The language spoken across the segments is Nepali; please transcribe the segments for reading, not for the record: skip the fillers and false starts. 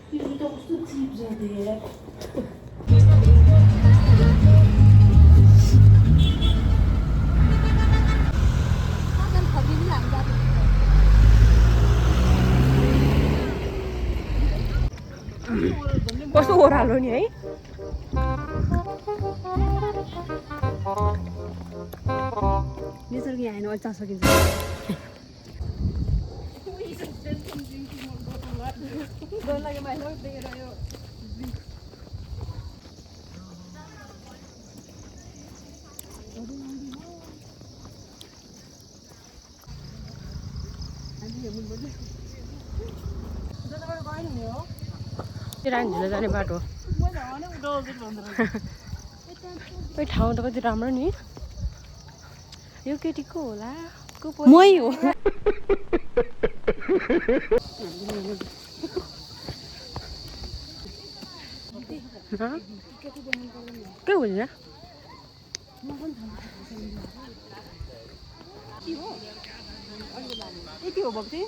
जुत्ता कस्तो चिप जाँदै कस्तो ओह्रालो नि है निसर्ग यहाँ आएन अचार सकिन्छ रानीझुला जाने बाटो खै ठाउँ त कति राम्रो नि यो केटी को होला मै हो के हुन्छ यति हो भक्ति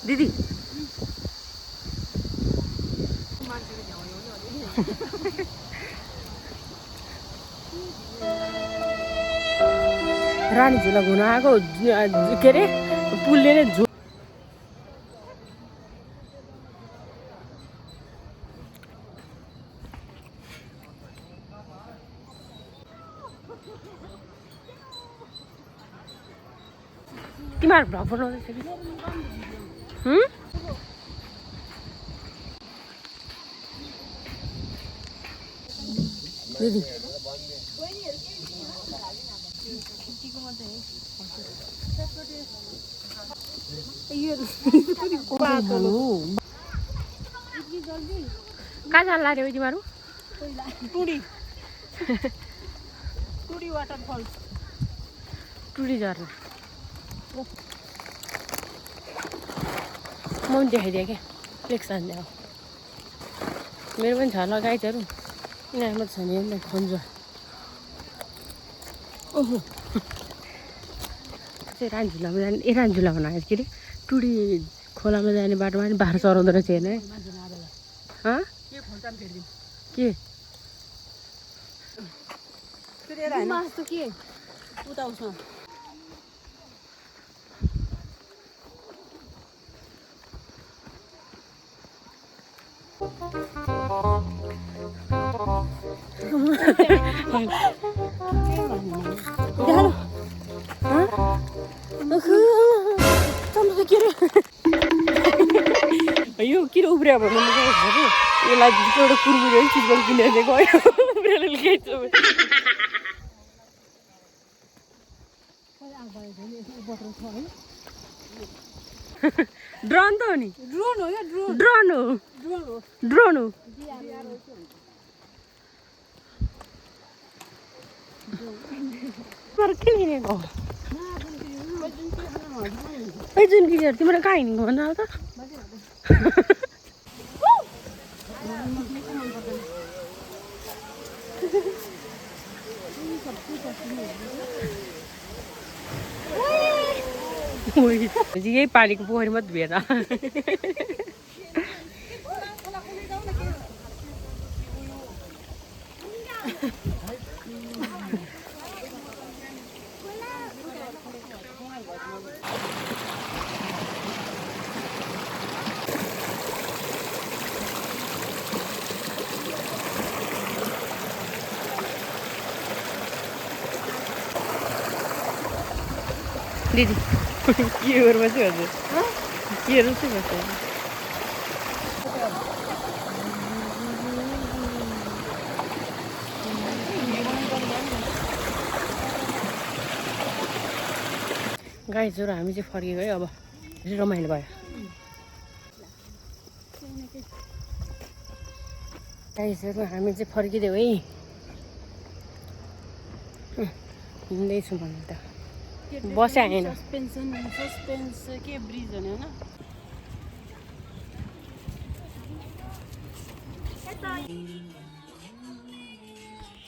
दिदी रानी झुला घुम्न आएको के अरे पुलले नै झु तिमीहरू भ्लग बनाउँदैछ कि दिदी कहाँ जानु लाग्यो तिमीहरू टुडी वाटरफल टुडी झर्ना म पनि देखाइदिएँ क्या फ्लेक्स हान्ने हो मेरो पनि छ लगाइजहरू यिनीहरूमा छ नि खन्जुवा ओहो चाहिँ रानीझुलामा जाने रानीझुला भन के अरे टुडी खोलामा जाने बाटोमा नि बाख्रा चराउँदो रहेछ हेर्नु है के उता उसमा यो किन उब्रियो भन्नु यसलाई एउटा कुरकुरे चिजबाट किनेर चाहिँ गयो ड्रोन त हो नि ड्रोन हो क्या ड्रोन हो ड्रोन हो के किनेको जुन किनेर तिम्रो कहाँ हिँडेको भन्दा त यही पानीको पोखरी मात्रै भेट दिदी के गर्नु चाहिँ हजुर के गर्नु चाहिँ गर्छ गाईहरू हामी चाहिँ फर्किएको है अब रमाइलो भयो गाईहरू हामी चाहिँ फर्किदियो है हिँड्दैछु भन्नु त बस्या होइन सस्पेन्स के ब्रिज भने होइन